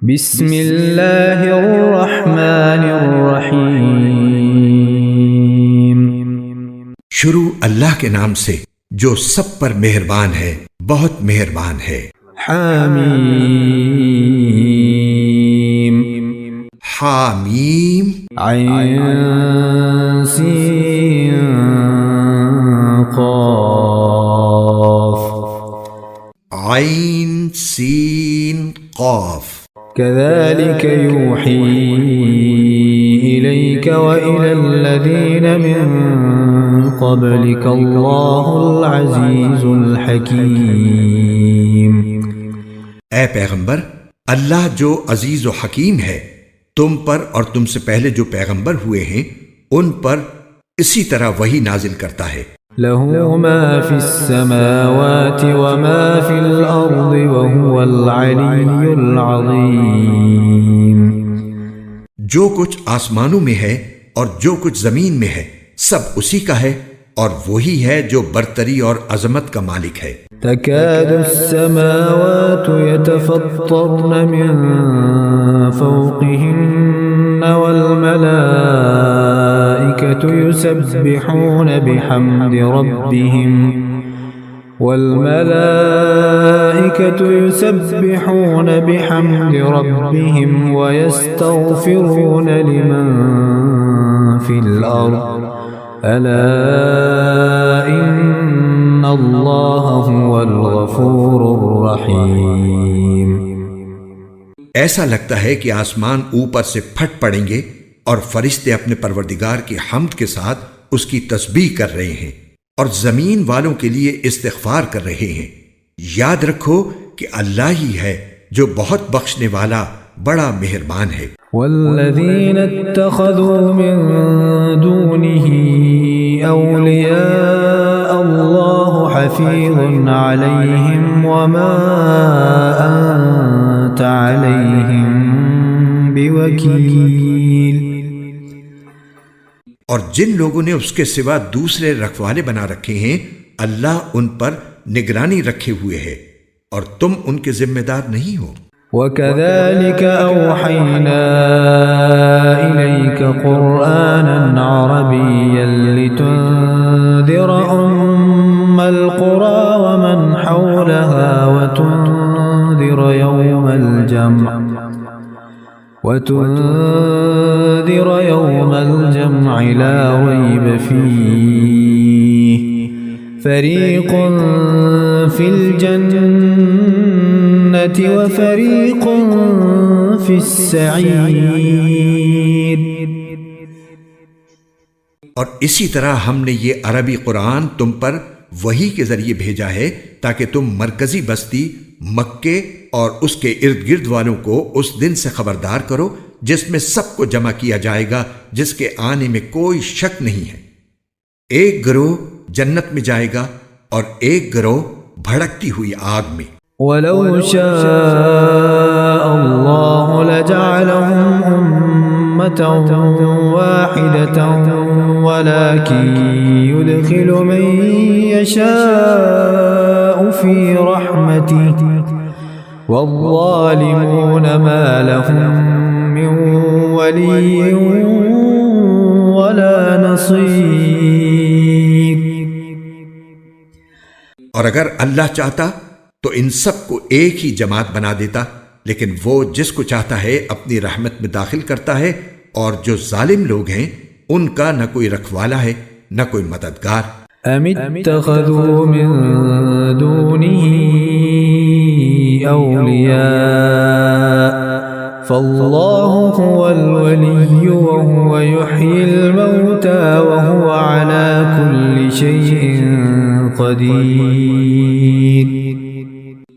بسم اللہ الرحمن الرحیم۔ شروع اللہ کے نام سے جو سب پر مہربان ہے، بہت مہربان ہے۔ حامیم حامیم عین سین قاف عین سین قاف كذلك يوحي إليك وإلى الذين من قبلك الله العزيز الحكيم۔ اے پیغمبر، اللہ جو عزیز و حکیم ہے، تم پر اور تم سے پہلے جو پیغمبر ہوئے ہیں ان پر اسی طرح وحی نازل کرتا ہے۔ له ما في السماوات وما في الأرض وهو العلي العظيم۔ جو کچھ آسمانوں میں ہے اور جو کچھ زمین میں ہے سب اسی کا ہے، اور وہی ہے جو برتری اور عظمت کا مالک ہے۔ تكاد السماوات يتفطرن من فوقهن والملائكة يسبحون بحمد ربهم ويستغفرون لمن في الأرض ألا إن الله هو الغفور الرحيم۔ ایسا لگتا ہے کہ آسمان اوپر سے پھٹ پڑیں گے اور فرشتے اپنے پروردگار کی حمد کے ساتھ اس کی تسبیح کر رہے ہیں اور زمین والوں کے لیے استغفار کر رہے ہیں۔ یاد رکھو کہ اللہ ہی ہے جو بہت بخشنے والا، بڑا مہربان ہے۔ والذین اتخذوا من دونه اولیاء اللہ حفیظ علیہم وما انت علیہم بوکیل۔ اور جن لوگوں نے اس کے سوا دوسرے رکھوالے بنا رکھے ہیں، اللہ ان پر نگرانی رکھے ہوئے ہے اور تم ان کے ذمہ دار نہیں ہو۔ وَكَذَلِكَ أَوْحَيْنَا إِلَيْكَ قُرْآنًا عَرَبِيًّا لِتُنذِرَ أُمَّ الْقُرَى وَمَنْ حَوْلَهَا وَتُنذِرَ يَوْمَ الْجَمْعِ لَا رَيْبَ فِيهِ فَرِيقٌ فِي الْجَنَّةِ وَفَرِيقٌ فِي السَّعِيرِ۔ اور اسی طرح ہم نے یہ عربی قرآن تم پر وحی کے ذریعے بھیجا ہے تاکہ تم مرکزی بستی مکے اور اس کے ارد گرد والوں کو اس دن سے خبردار کرو جس میں سب کو جمع کیا جائے گا، جس کے آنے میں کوئی شک نہیں ہے۔ ایک گروہ جنت میں جائے گا اور ایک گروہ بھڑکتی ہوئی آگ میں۔ وَلَوْ شَاءَ اللَّهُ لَجَعَلَهُمْ أُمَّةً وَاحِدَةً وَلَكِنْ يُدْخِلُ مَن يَشَاءُ فِي رَحْمَتِهِ وَالظَّالِمُونَ مَا لَهُم مِّن وَلِيٍّ وَلَا نَصِيرٍ۔ اور اگر اللہ چاہتا تو ان سب کو ایک ہی جماعت بنا دیتا، لیکن وہ جس کو چاہتا ہے اپنی رحمت میں داخل کرتا ہے، اور جو ظالم لوگ ہیں ان کا نہ کوئی رکھوالا ہے نہ کوئی مددگار۔ ام اتخذوا من دونه اولیاء فاللہ هو الولی وهو يحيي الموتى وهو على كل شيء قدیر۔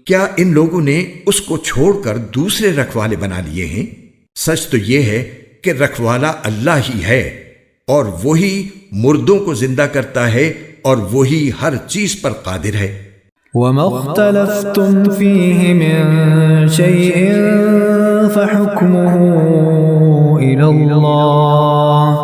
کیا ان لوگوں نے اس کو چھوڑ کر دوسرے رکھوالے بنا لیے ہیں؟ سچ تو یہ ہے کہ رکھوالا اللہ ہی ہے، اور وہی مردوں کو زندہ کرتا ہے اور وہی ہر چیز پر قادر ہے۔ وَمَا اخْتَلَفْتُمْ فِيهِ مِن شَيْءٍ فَحُكْمُهُ إِلَى اللَّهِ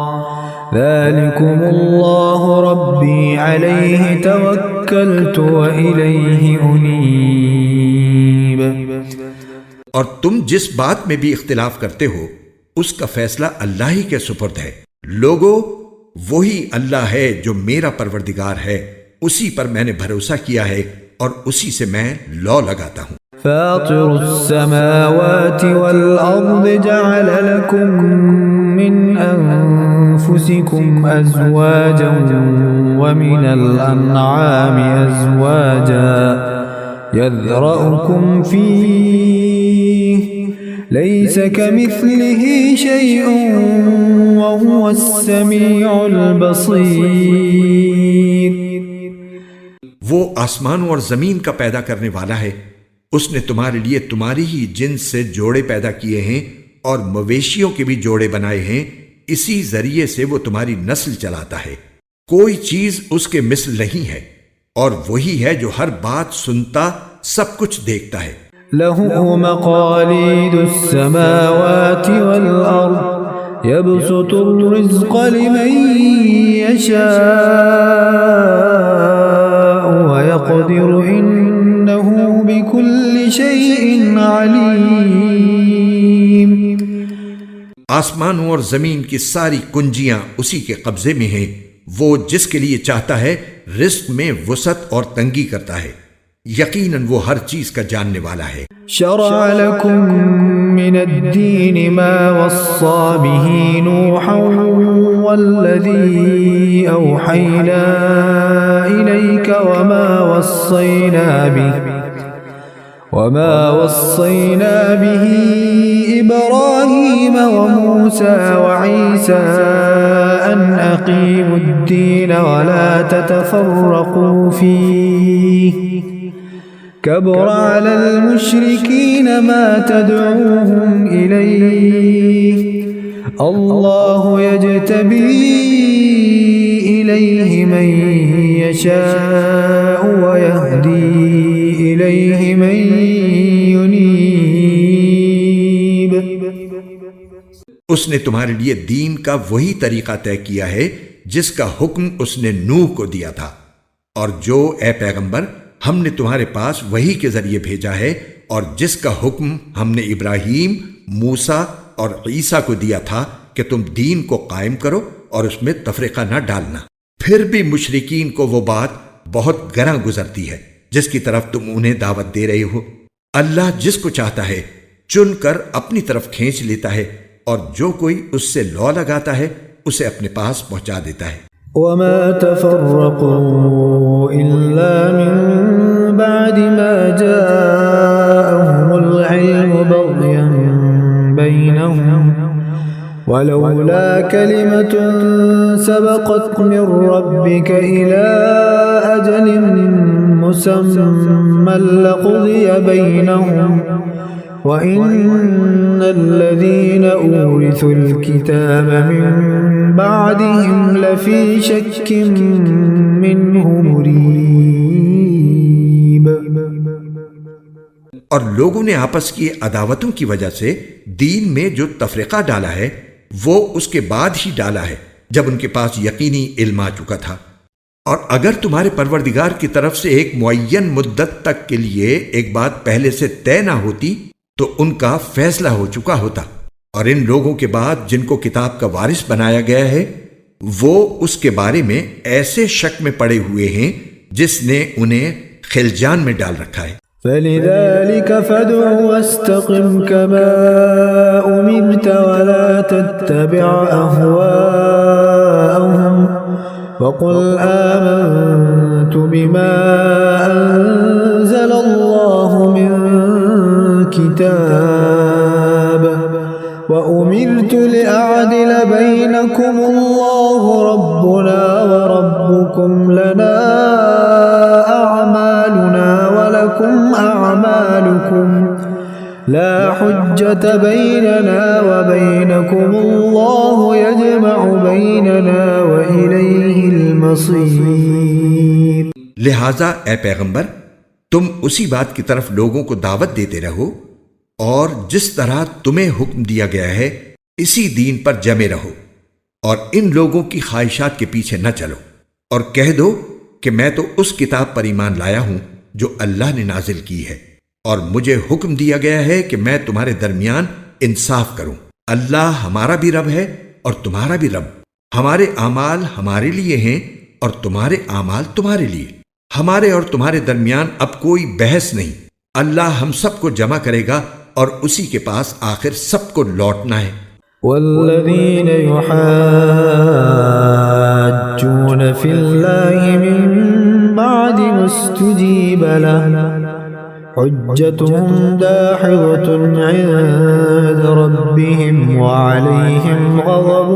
ذَلِكُمُ اللَّهُ رَبِّي عَلَيْهِ تَوَكَّلْتُ وَإِلَيْهِ أُنِيبُ۔ اور تم جس بات میں بھی اختلاف کرتے ہو اس کا فیصلہ اللہ ہی کے سپرد ہے۔ لوگو، وہی اللہ ہے جو میرا پروردگار ہے، اسی پر میں نے بھروسہ کیا ہے اور اسی سے میں لو لگاتا ہوں۔ فاطر السماوات والأرض جعل لكم من أنفسكم أزواجا ومن الأنعام أزواجا يذرأكم فيه ليس كمثله شيء وهو السميع البصير۔ وہ آسمانوں اور زمین کا پیدا کرنے والا ہے، اس نے تمہارے لیے تمہاری ہی جنس سے جوڑے پیدا کیے ہیں اور مویشیوں کے بھی جوڑے بنائے ہیں، اسی ذریعے سے وہ تمہاری نسل چلاتا ہے، کوئی چیز اس کے مثل نہیں ہے، اور وہی ہے جو ہر بات سنتا، سب کچھ دیکھتا ہے۔ له مقاليد السماوات والأرض يبسط الرزق لمن يشاء ويقدر إنه بكل شيء عليم۔ آسمانوں اور زمین کی ساری کنجیاں اسی کے قبضے میں ہیں، وہ جس کے لیے چاہتا ہے رزق میں وسعت اور تنگی کرتا ہے، یقیناً وہ ہر چیز کا جاننے والا ہے۔ شرع لكم من الدين ما وصى به نوحا والذي أوحينا إليك وما وصينا به إبراهيم وموسى وعيسى أن أقيموا الدين ولا تتفرقوا فيه كبر على المشركين ما تدعوهم إليه الله يجتبي إليه من يشاء ويهدي إليه من ينيب۔ اس نے تمہارے لیے دین کا وہی طریقہ طے کیا ہے جس کا حکم اس نے نوح کو دیا تھا، اور جو اے پیغمبر ہم نے تمہارے پاس وحی کے ذریعے بھیجا ہے، اور جس کا حکم ہم نے ابراہیم، موسیٰ اور عیسیٰ کو دیا تھا کہ تم دین کو قائم کرو اور اس میں تفرقہ نہ ڈالنا۔ پھر بھی مشرکین کو وہ بات بہت گراں گزرتی ہے جس کی طرف تم انہیں دعوت دے رہے ہو۔ اللہ جس کو چاہتا ہے چن کر اپنی طرف کھینچ لیتا ہے، اور جو کوئی اس سے لو لگاتا ہے اسے اپنے پاس پہنچا دیتا ہے۔ وما تفرقوا إلا من بعد ما جاءهم العلم بغيا بينهم ولولا كلمة سبقت من ربك إلى أجل مسمى لقضي بينهم وَإِنَّ الَّذِينَ أُورِثُوا الْكِتَابَ مِنْ بَعْدِهِمْ لَفِي شَكٍّ مِّنْهُ مُرِيبٍ۔ اور لوگوں نے آپس کی عداوتوں کی وجہ سے دین میں جو تفرقہ ڈالا ہے وہ اس کے بعد ہی ڈالا ہے جب ان کے پاس یقینی علم آ چکا تھا، اور اگر تمہارے پروردگار کی طرف سے ایک معین مدت تک کے لیے ایک بات پہلے سے طے نہ ہوتی تو ان کا فیصلہ ہو چکا ہوتا، اور ان لوگوں کے بعد جن کو کتاب کا وارث بنایا گیا ہے وہ اس کے بارے میں ایسے شک میں پڑے ہوئے ہیں جس نے انہیں خلجان میں ڈال رکھا ہے۔ فَلِذَلِكَ فَادْعُ وَاسْتَقِمْ كَمَا أُمِرْتَ وَلَا تَتَّبِعْ أَهْوَاءَهُمْ وَقُلْ آمَنْتُ بِمَا أَنزَلَ اللَّهُ مِنْ كتاب وأمرت لأعدل بينكم الله ربنا وربكم لنا أعمالنا ولكم أعمالكم لا حجة بيننا وبينكم الله يجمع بيننا وإليه المصير۔ لہذا اے پیغمبر تم اسی بات کی طرف لوگوں کو دعوت دیتے رہو، اور جس طرح تمہیں حکم دیا گیا ہے اسی دین پر جمے رہو، اور ان لوگوں کی خواہشات کے پیچھے نہ چلو، اور کہہ دو کہ میں تو اس کتاب پر ایمان لایا ہوں جو اللہ نے نازل کی ہے، اور مجھے حکم دیا گیا ہے کہ میں تمہارے درمیان انصاف کروں۔ اللہ ہمارا بھی رب ہے اور تمہارا بھی رب۔ ہمارے اعمال ہمارے لیے ہیں اور تمہارے اعمال تمہارے لیے۔ ہمارے اور تمہارے درمیان اب کوئی بحث نہیں۔ اللہ ہم سب کو جمع کرے گا اور اسی کے پاس آخر سب کو لوٹنا ہے۔ والذین یحاجون فی اللہ من بعد ما استجیب له حجتهم داحضة عند ربهم وعليهم غضب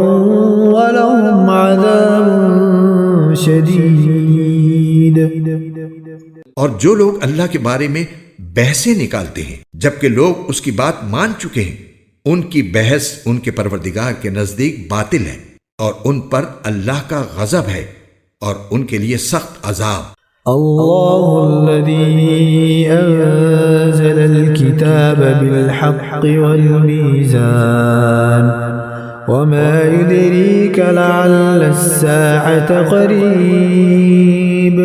ولهم عذاب شدید۔ اور جو لوگ اللہ کے بارے میں بحثیں نکالتے ہیں جبکہ لوگ اس کی بات مان چکے ہیں، ان کی بحث ان کے پروردگار کے نزدیک باطل ہے اور ان پر اللہ کا غضب ہے اور ان کے لیے سخت عذاب۔ اللہ الذی انزل الكتاب بالحق والمیزان وما يدريك لعل الساعة قریب۔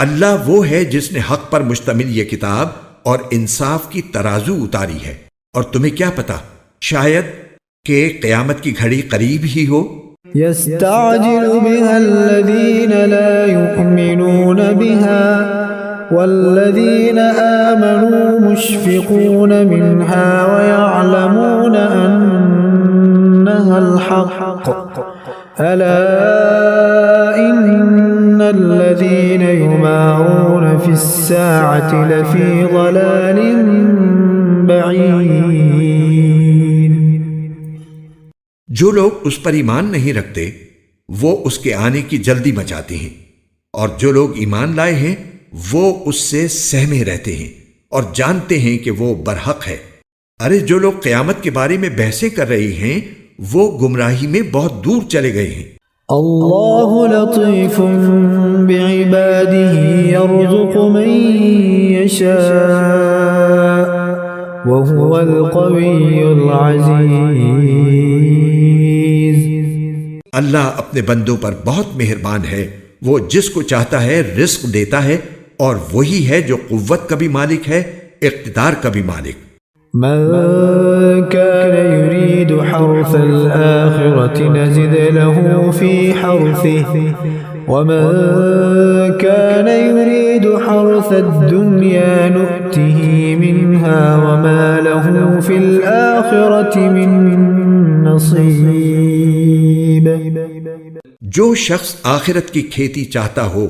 اللہ وہ ہے جس نے حق پر مشتمل یہ کتاب اور انصاف کی ترازو اتاری ہے، اور تمہیں کیا پتا شاید کہ قیامت کی گھڑی قریب ہی ہو۔ يستعجل بها الذين لا يؤمنون بها والذين آمنوا مشفقون منها ويعلمون أنها الحق ألا إن الذين يمارون في الساعة لفي ضلال بعيد۔ جو لوگ اس پر ایمان نہیں رکھتے وہ اس کے آنے کی جلدی مچاتے ہیں، اور جو لوگ ایمان لائے ہیں وہ اس سے سہمے رہتے ہیں اور جانتے ہیں کہ وہ برحق ہے۔ ارے جو لوگ قیامت کے بارے میں بحثیں کر رہے ہیں وہ گمراہی میں بہت دور چلے گئے ہیں۔ اللہ لطیف بعباده يرزق من يشاء وهو القوی العزیز۔ اللہ اپنے بندوں پر بہت مہربان ہے، وہ جس کو چاہتا ہے رزق دیتا ہے، اور وہی ہے جو قوت کا بھی مالک ہے، اقتدار کا بھی مالک۔ من كان يريد حرث الآخرة نزد له في حرثه ومن كان يريد حرث الدنيا نؤته منها وما له في الآخرة من نصيب۔ جو شخص آخرت کی کھیتی چاہتا ہو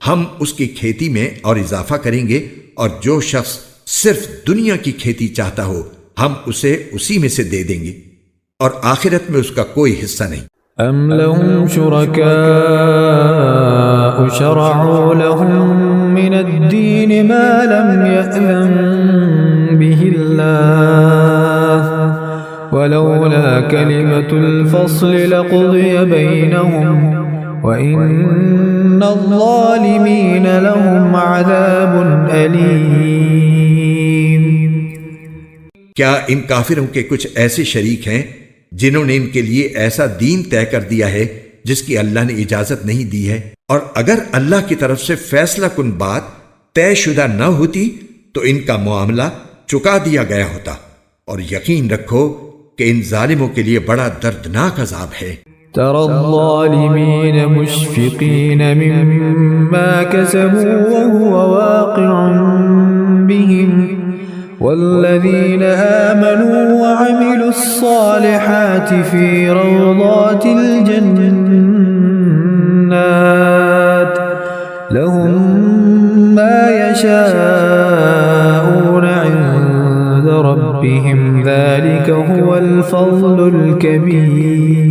ہم اس کی کھیتی میں اور اضافہ کریں گے، اور جو شخص صرف دنیا کی کھیتی چاہتا ہو ہم اسے اسی میں سے دے دیں گے، اور آخرت میں اس کا کوئی حصہ نہیں۔ ام لهم شركاء شرعوا لهم من الدين ما لم يأذن به الله ولولا كلمة الفصل لقضي بينهم وإن الظالمين لهم عذاب أليم۔ کیا ان کافروں کے کچھ ایسے شریک ہیں جنہوں نے ان کے لیے ایسا دین طے کر دیا ہے جس کی اللہ نے اجازت نہیں دی ہے؟ اور اگر اللہ کی طرف سے فیصلہ کن بات طے شدہ نہ ہوتی تو ان کا معاملہ چکا دیا گیا ہوتا، اور یقین رکھو کہ ان ظالموں کے لیے بڑا دردناک عذاب ہے۔ ترى الظالمين مشفقين مما كسبوا وهو واقع بهم والذين آمنوا وعملوا الصالحات في روضات الجنات لهم ما يشاءون عند ربهم ذلك هو الفضل الكبير۔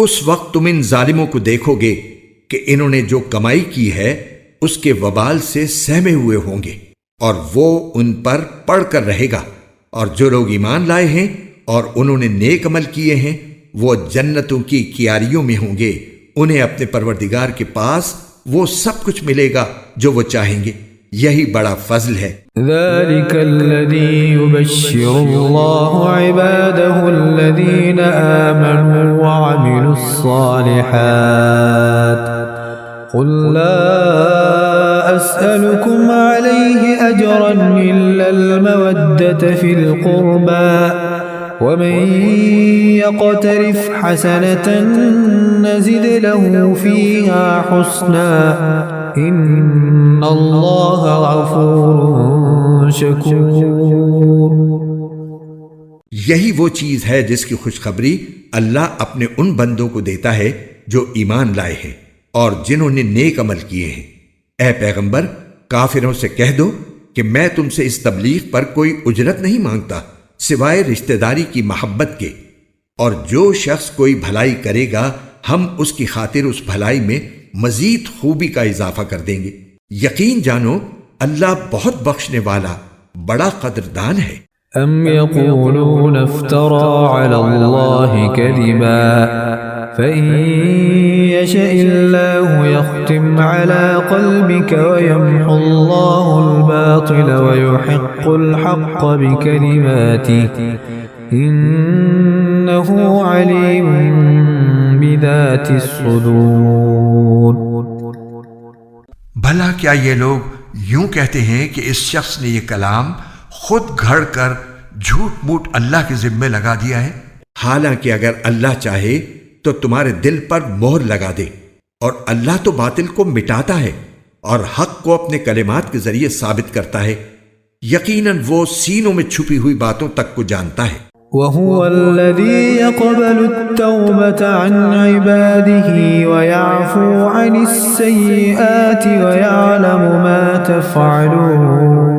اس وقت تم ان ظالموں کو دیکھو گے کہ انہوں نے جو کمائی کی ہے اس کے وبال سے سہمے ہوئے ہوں گے، اور وہ ان پر پڑھ کر رہے گا، اور جو لوگ ایمان لائے ہیں اور انہوں نے نیک عمل کیے ہیں وہ جنتوں کی کیاریوں میں ہوں گے، انہیں اپنے پروردگار کے پاس وہ سب کچھ ملے گا جو وہ چاہیں گے، یہی بڑا فضل ہے۔ ذلك الذي يبشر الله عباده الذين آمنوا وعملوا الصالحات قل لا أسألكم عليه أجرا إلا المودة في القربى ومن يقترف حسنة نزد له فيها حسنا إن الله غفور شكور. یہی وہ چیز ہے جس کی خوشخبری اللہ اپنے ان بندوں کو دیتا ہے جو ایمان لائے ہیں اور جنہوں نے نیک عمل کیے ہیں۔ اے پیغمبر، کافروں سے کہہ دو کہ میں تم سے اس تبلیغ پر کوئی اجرت نہیں مانگتا سوائے رشتہ داری کی محبت کے، اور جو شخص کوئی بھلائی کرے گا ہم اس کی خاطر اس بھلائی میں مزید خوبی کا اضافہ کر دیں گے۔ یقین جانو اللہ بہت بخشنے والا بڑا قدردان ہے۔ أم يقولون افترى على الله كذبا فإن يشاء الله يختم على قلبك ويمحو الله الباطل ويحق الحق بكلماته إنه عليم بذات الصدور. بھلا کیا یہ لوگ یوں کہتے ہیں کہ اس شخص نے یہ کلام خود گھڑ کر جھوٹ موٹ اللہ کے ذمے لگا دیا ہے؟ حالانکہ اگر اللہ چاہے تو تمہارے دل پر مہر لگا دے، اور اللہ تو باطل کو مٹاتا ہے اور حق کو اپنے کلمات کے ذریعے ثابت کرتا ہے۔ یقیناً وہ سینوں میں چھپی ہوئی باتوں تک کو جانتا ہے۔ وهو الذي يقبل التوبة عن عباده ويعفو عن السيئات ويعلم ما تفعلون.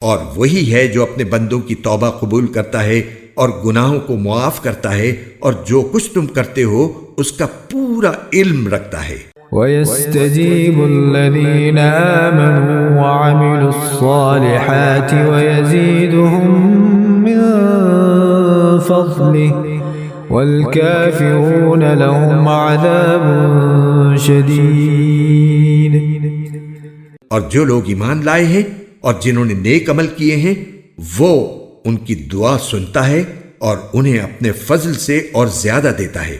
اور وہی ہے جو اپنے بندوں کی توبہ قبول کرتا ہے اور گناہوں کو معاف کرتا ہے، اور جو کچھ تم کرتے ہو اس کا پورا علم رکھتا ہے۔ ويستجيب الذين آمنوا وعملوا الصالحات ويزيدهم من فضله والكافرون لهم عذاب شديد. اور جو لوگ ایمان لائے ہیں اور جنہوں نے نیک عمل کیے ہیں وہ ان کی دعا سنتا ہے اور انہیں اپنے فضل سے اور زیادہ دیتا ہے،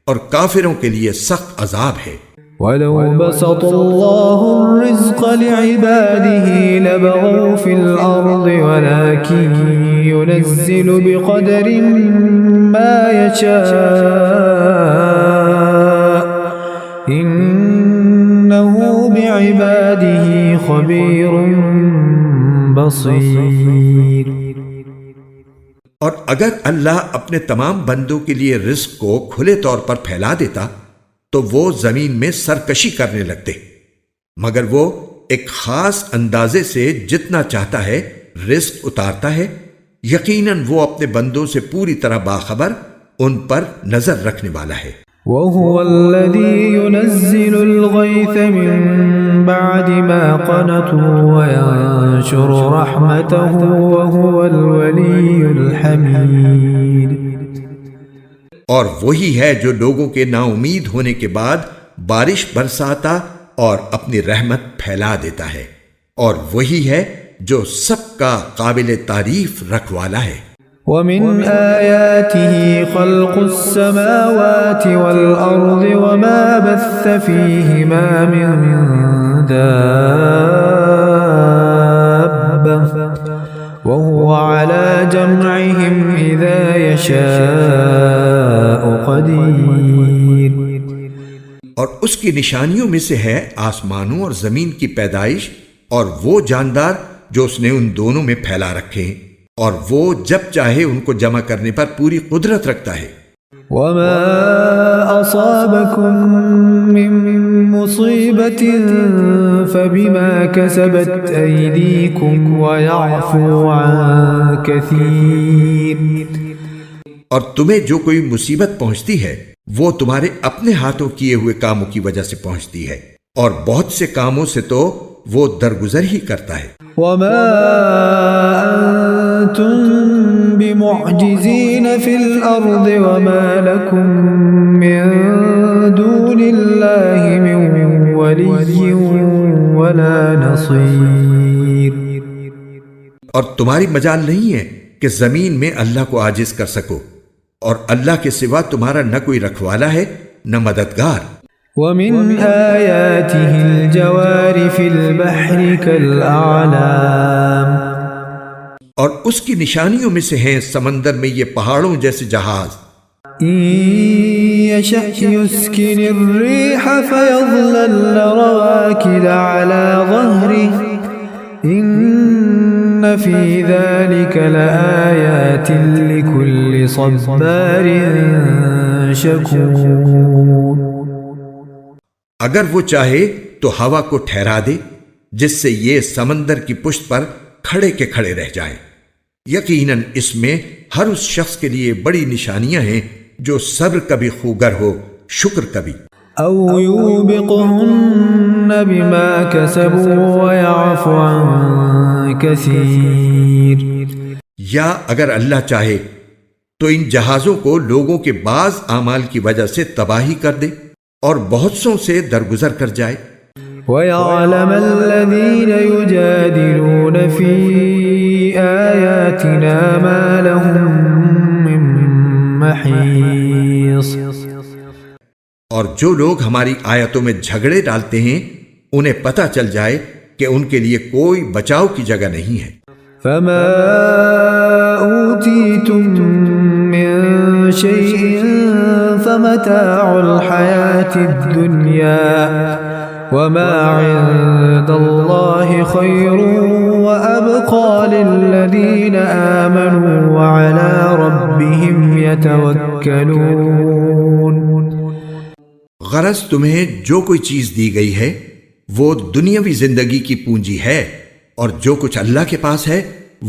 اور کافروں کے لیے سخت عذاب ہے۔ وَلَوْ بَسَطَ اللَّهُ الرِّزْقَ لِعِبَادِهِ لَبَغَوْا فِي الْأَرْضِ وَلَكِنْ يُنَزِّلُ بِقَدَرٍ مَا يَشَاءُ إِنَّهُ بِعِبَادِهِ خَبِيرٌ بَصِيرٌ. اور اگر اللہ اپنے تمام بندوں کے لیے رزق کو کھلے طور پر پھیلا دیتا تو وہ زمین میں سرکشی کرنے لگتے، مگر وہ ایک خاص اندازے سے جتنا چاہتا ہے رزق اتارتا ہے۔ یقیناً وہ اپنے بندوں سے پوری طرح باخبر، ان پر نظر رکھنے والا ہے۔ وَهُوَ الَّذِي يُنَزِّلُ الْغَيْثَ مِن بَعْدِ مَا قَنَطُوا وَيَنشُرُ رَحْمَتَهُ وَهُوَ الْوَلِيُّ الْحَمِيدُ. اور وہی ہے جو لوگوں کے نا امید ہونے کے بعد بارش برساتا اور اپنی رحمت پھیلا دیتا ہے، اور وہی ہے جو سب کا قابل تعریف رکھوالا ہے۔ وَمِنْ آيَاتِهِ خَلْقُ السَّمَاوَاتِ وَالْأَرْضِ وَمَا بَثَّ فِيهِمَا مِنْ دَابَّةٍ وَهُوَ عَلَى جَمْعِهِمْ إِذَا يَشَاءُ قَدِيرٌ. اور اس کی نشانیوں میں سے ہے آسمانوں اور زمین کی پیدائش، اور وہ جاندار جو اس نے ان دونوں میں پھیلا رکھے ہیں، اور وہ جب چاہے ان کو جمع کرنے پر پوری قدرت رکھتا ہے۔ وَمَا أَصَابَكُم مِّن مُّصِيبَةٍ فَبِمَا كَسَبَتْ أَيْدِيكُمْ وَيَعْفُو عَن كَثِيرٍ. اور تمہیں جو کوئی مصیبت پہنچتی ہے وہ تمہارے اپنے ہاتھوں کیے ہوئے کاموں کی وجہ سے پہنچتی ہے، اور بہت سے کاموں سے تو وہ درگزر ہی کرتا ہے۔ وَمَا أَنتُم بِمُعْجِزِينَ فِي الْأَرْضِ وَمَا لَكُم مِّن دُونِ اللَّهِ مِن وَلِيٍّ وَلَا نَصِيرٍ. اور تمہاری مجال نہیں ہے کہ زمین میں اللہ کو عاجز کر سکو، اور اللہ کے سوا تمہارا نہ کوئی رکھوالا ہے نہ مددگار۔ ومن آياته الجوار في البحر كالأعلام اور اس کی نشانیوں میں سے ہیں سمندر میں یہ پہاڑوں جیسے جہاز. إن يشأ يسكن الريح فيظلل رواكد على ظهره إن في ذلك لآيات لكل صبار شكور. اگر وہ چاہے تو ہوا کو ٹھہرا دے جس سے یہ سمندر کی پشت پر کھڑے کے کھڑے رہ جائیں. یقیناً اس میں ہر اس شخص کے لیے بڑی نشانیاں ہیں جو صبر کا بھی خوگر ہو، شکر کا بھی. أو يوبقهن بما كسبوا ويعفو عن كثير. یا اگر اللہ چاہے تو ان جہازوں کو لوگوں کے بعض اعمال کی وجہ سے تباہی کر دے اور بہت سوں سے درگزر کر جائے. ويعلم الذين يجادلون في آياتنا ما لهم من محيص. اور جو لوگ ہماری آیتوں میں جھگڑے ڈالتے ہیں انہیں پتہ چل جائے کہ ان کے لیے کوئی بچاؤ کی جگہ نہیں ہے. فما أوتيتم من شيء فمتاع الحياة الدنيا وما عند الله خير وأبقى للذين آمنوا وعلى ربهم يتوكلون. غرض تمہیں جو کوئی چیز دی گئی ہے وہ دنیاوی زندگی کی پونجی ہے، اور جو کچھ اللہ کے پاس ہے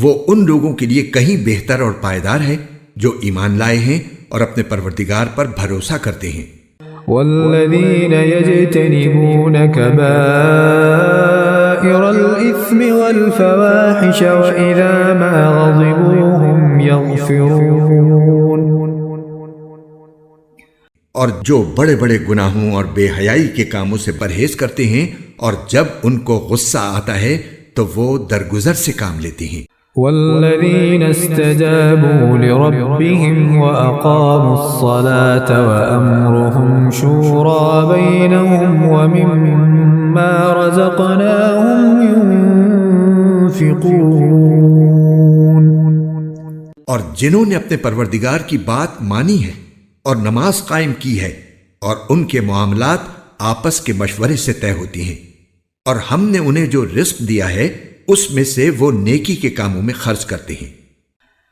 وہ ان لوگوں کے لیے کہیں بہتر اور پائیدار ہے جو ایمان لائے ہیں اور اپنے پروردگار پر بھروسہ کرتے ہیں. والذين يجتنبون كبائر الإثم والفواحش وإذا ما غضبوا هم يغفرون. اور جو بڑے بڑے گناہوں اور بے حیائی کے کاموں سے پرہیز کرتے ہیں اور جب ان کو غصہ آتا ہے تو وہ درگزر سے کام لیتے ہیں. والذين استجابوا لربهم وأقاموا الصلاة وأمرهم شورى بينهم ومما رزقناهم ينفقون. اور جنہوں نے اپنے پروردگار کی بات مانی ہے اور نماز قائم کی ہے اور ان کے معاملات آپس کے مشورے سے طے ہوتی ہیں، اور ہم نے انہیں جو رزق دیا ہے اس میں سے وہ نیکی کے کاموں میں خرچ کرتے ہیں.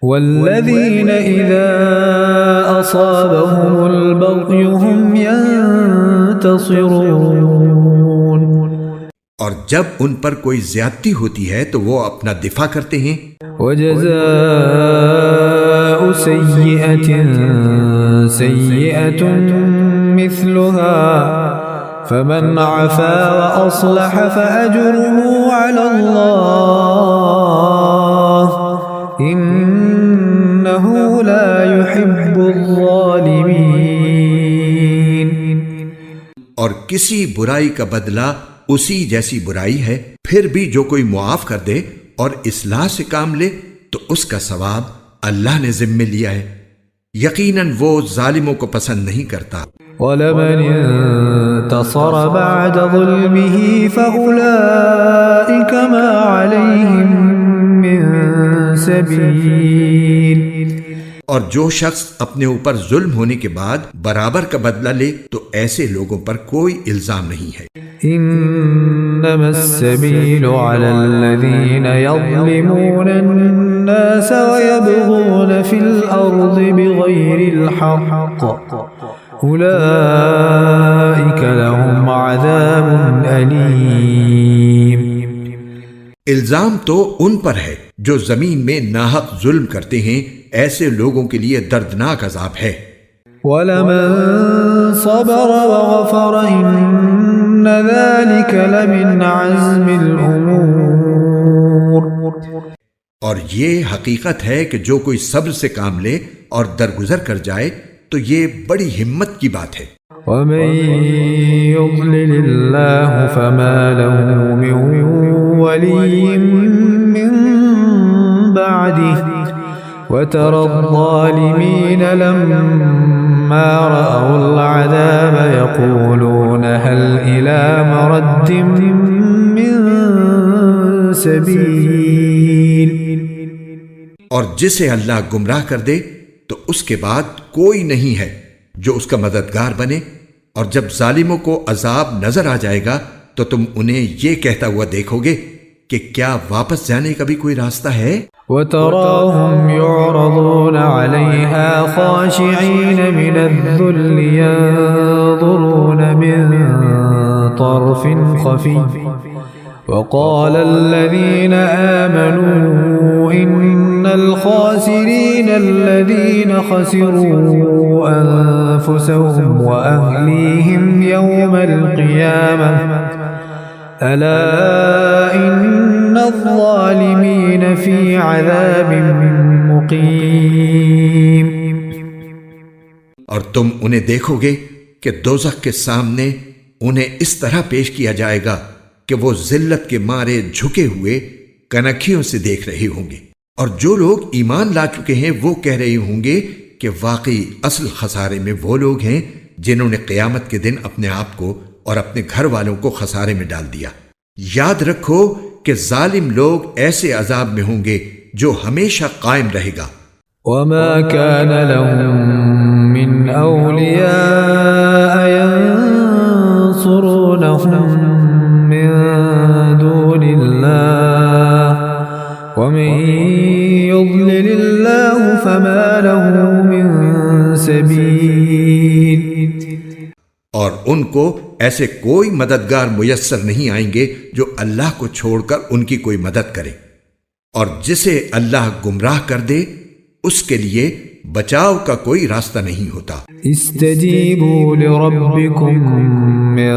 والذین اذا اصابهم البغی هم ينتصرون. اور جب ان پر کوئی زیادتی ہوتی ہے تو وہ اپنا دفاع کرتے ہیں. وجزاء سیئة سیئة مثلها فمن عفا وأصلح فأجره على الله إنه لا يحب الظالمين. اور کسی برائی کا بدلہ اسی جیسی برائی ہے، پھر بھی جو کوئی معاف کر دے اور اصلاح سے کام لے تو اس کا ثواب اللہ نے ذمہ لیا ہے. یقیناً وہ ظالموں کو پسند نہیں کرتا. وَلَمَنِ انتصر بعد ظلمه فأولئك ما عليهم من سبيل. اور جو شخص اپنے اوپر ظلم ہونے کے بعد برابر کا بدلہ لے تو ایسے لوگوں پر کوئی الزام نہیں ہے. انما السبيل على الذين يظلمون الناس ويبغون في الارض بغير الحق اولئك لهم عذاب الیم. الزام تو ان پر ہے جو زمین میں ناحق ظلم کرتے ہیں، ایسے لوگوں کے لیے دردناک عذاب ہے. وَلَمَن صَبَرَ وَغَفَرَ إِنَّ ذَلِكَ لَمِنْ عَزْمِ الْأُمُورِ. اور یہ حقیقت ہے کہ جو کوئی صبر سے کام لے اور درگزر کر جائے تو یہ بڑی ہمت کی بات ہے. وَمَن يُضْلِلِ اللَّهُ فَمَا لَهُ مِن وَلِيٍّ مِّن بَعْدِهِ وَتَرَى الظَّالِمِينَ لَمَّا فلما رأوا العذاب يقولون هل إلى مرد من سبيل. اور جسے اللہ گمراہ کر دے تو اس کے بعد کوئی نہیں ہے جو اس کا مددگار بنے، اور جب ظالموں کو عذاب نظر آ جائے گا تو تم انہیں یہ کہتا ہوا دیکھو گے کہ کیا واپس جانے کا بھی کوئی راستہ ہے؟ وتراهم يعرضون عليها خاشعين من الذل ينظرون من طرف خفي وقال الذين آمنوا إن الخاسرين الذين خسروا أنفسهم وأهليهم يوم القيامة ألا إن الظالمين في عذاب مقيم. اور تم انہیں دیکھو گے کہ دوزخ کے سامنے انہیں اس طرح پیش کیا جائے گا کہ وہ ذلت کے مارے جھکے ہوئے کنکھیوں سے دیکھ رہے ہوں گے، اور جو لوگ ایمان لا چکے ہیں وہ کہہ رہے ہوں گے کہ واقعی اصل خسارے میں وہ لوگ ہیں جنہوں نے قیامت کے دن اپنے آپ کو اور اپنے گھر والوں کو خسارے میں ڈال دیا. یاد رکھو کہ ظالم لوگ ایسے عذاب میں ہوں گے جو ہمیشہ قائم رہے گا. وما كان لهم من أولياء ينصرونهم من دون الله ومن يضلل الله فما له من سبيل. اور ان کو ایسے کوئی مددگار میسر نہیں آئیں گے جو اللہ کو چھوڑ کر ان کی کوئی مدد کرے، اور جسے اللہ گمراہ کر دے اس کے لیے بچاؤ کا کوئی راستہ نہیں ہوتا. استجیبوا لربکم من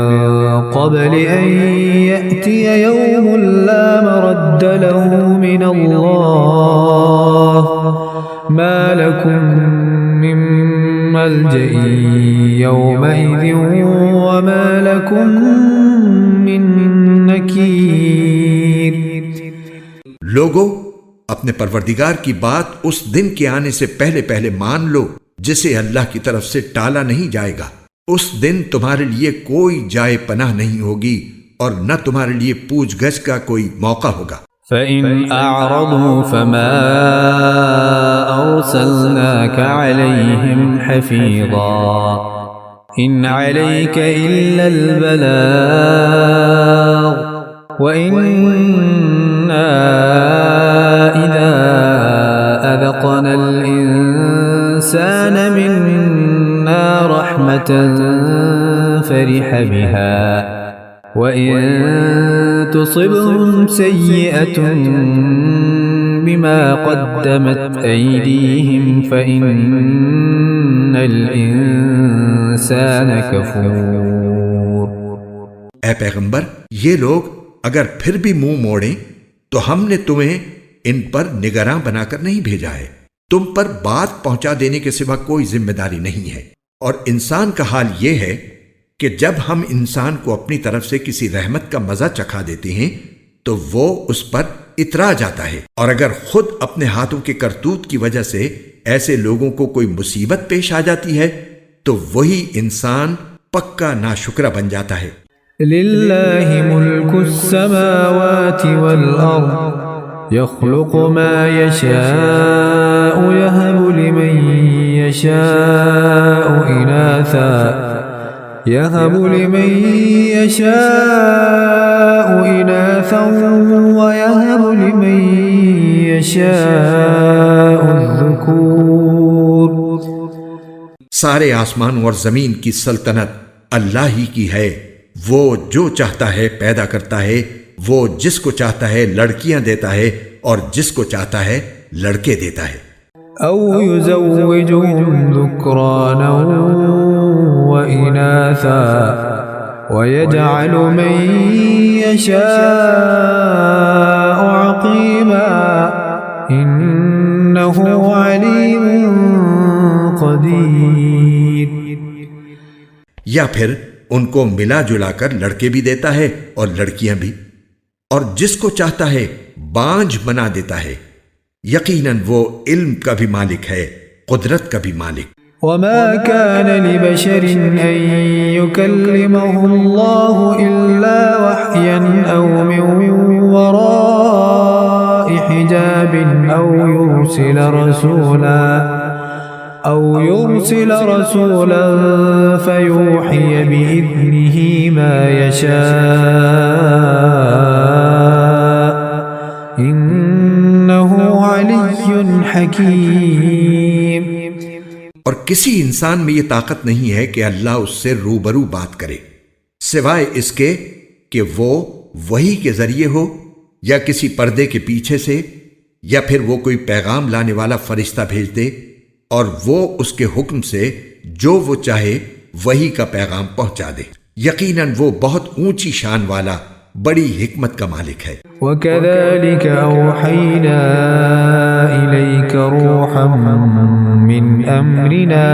قبل ان یأتی یوم لا مرد له من اللہ ما لکم من ملجئ یومئذ وما لکم من نکیر. لوگو اپنے پروردگار کی بات اس دن کے آنے سے پہلے پہلے مان لو جسے اللہ کی طرف سے ٹالا نہیں جائے گا. اس دن تمہارے لیے کوئی جائے پناہ نہیں ہوگی اور نہ تمہارے لیے پوچھ گچھ کا کوئی موقع ہوگا. فَإِنْ أَعْرَضُوا فَمَا أَرْسَلْنَاكَ عَلَيْهِمْ حَفِيظًا إِنْ عَلَيْكَ إِلَّا الْبَلَاغُ وَإِنَّا إِذَا أَذَقْنَا الْإِنسَانَ مِنَّا رَحْمَةً فَرِحَ بِهَا وَإِن تُصِبْهُمْ سَيِّئَةٌ بِمَا قَدَّمَتْ أَيْدِيهِمْ فَإِنَّ الْإِنسَانَ كَفُورٌ. اے پیغمبر، یہ لوگ اگر پھر بھی منہ موڑیں تو ہم نے تمہیں ان پر نگراں بنا کر نہیں بھیجا ہے. تم پر بات پہنچا دینے کے سوا کوئی ذمہ داری نہیں ہے. اور انسان کا حال یہ ہے کہ جب ہم انسان کو اپنی طرف سے کسی رحمت کا مزہ چکھا دیتے ہیں تو وہ اس پر اترا جاتا ہے، اور اگر خود اپنے ہاتھوں کے کرتوت کی وجہ سے ایسے لوگوں کو کوئی مصیبت پیش آ جاتی ہے تو وہی انسان پکا ناشکرہ بن جاتا ہے. للہ ملک السماوات والارض يخلق ما يشاء يهب لمن يشاء إناثا ويهب لمن يشاء الذكور. سارے آسمان اور زمین کی سلطنت اللہ ہی کی ہے. وہ جو چاہتا ہے پیدا کرتا ہے، وہ جس کو چاہتا ہے لڑکیاں دیتا ہے اور جس کو چاہتا ہے لڑکے دیتا ہے. او يزوجهم ذكرانا وإناثا ويجعل من يشاء عقيما إنه عليم قدير. یا پھر ان کو ملا جلا کر لڑکے بھی دیتا ہے اور لڑکیاں بھی، اور جس کو چاہتا ہے بانجھ بنا دیتا ہے. یقیناً وہ علم کا بھی مالک ہے، قدرت کا بھی مالک. وما كان لبشر أن يكلمه الله إلا وحيا أو من وراء حجاب أو يرسل رسولا فيوحي بإذنه ما يشاء إنه علي حكيم۔ اور کسی انسان میں یہ طاقت نہیں ہے کہ اللہ اس سے روبرو بات کرے سوائے اس کے کہ وہ وحی کے ذریعے ہو یا کسی پردے کے پیچھے سے، یا پھر وہ کوئی پیغام لانے والا فرشتہ بھیج دے اور وہ اس کے حکم سے جو وہ چاہے وحی کا پیغام پہنچا دے۔ یقیناً وہ بہت اونچی شان والا بڑی حکمت کا مالک ہے۔ وَكَذَلِكَ أَوْحَيْنَا إِلَيْكَ رُوحًا مِّنْ أَمْرِنَا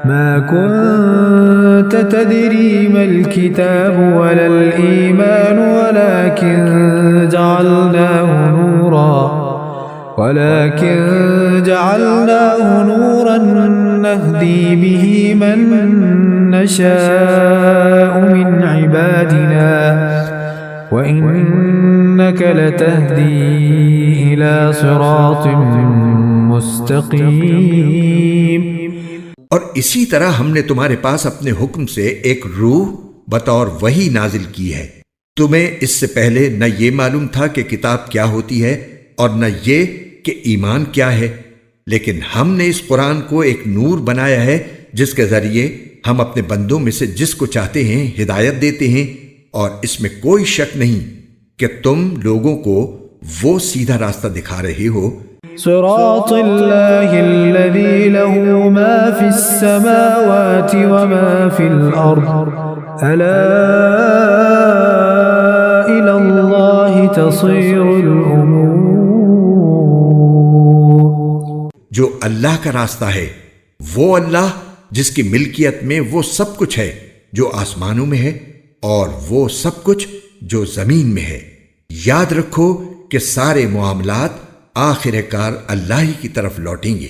مَا كُنْتَ تَدْرِي مَا الْكِتَابُ وَلَا الْإِيمَانُ وَلَكِنْ جَعَلْنَاهُ نُورًا نَهْدِي بِهِ مَن نَّشَاءُ مِنْ عِبَادِنَا وَإِنَّكَ لَتَهْدِي إِلَى صِرَاطٍ مُسْتَقِيمٍ۔ اور اسی طرح ہم نے تمہارے پاس اپنے حکم سے ایک روح بطور وحی نازل کی ہے۔ تمہیں اس سے پہلے نہ یہ معلوم تھا کہ کتاب کیا ہوتی ہے اور نہ یہ کہ ایمان کیا ہے، لیکن ہم نے اس قرآن کو ایک نور بنایا ہے جس کے ذریعے ہم اپنے بندوں میں سے جس کو چاہتے ہیں ہدایت دیتے ہیں، اور اس میں کوئی شک نہیں کہ تم لوگوں کو وہ سیدھا راستہ دکھا رہے ہو۔ صراط اللہ الذی لہ ما فی السماوات وما فی الارض الا الی اللہ تصیر الامور۔ جو اللہ کا راستہ ہے وہ اللہ جس کی ملکیت میں وہ سب کچھ ہے جو آسمانوں میں ہے اور وہ سب کچھ جو زمین میں ہے۔ یاد رکھو کہ سارے معاملات آخر کار اللہ ہی کی طرف لوٹیں گے۔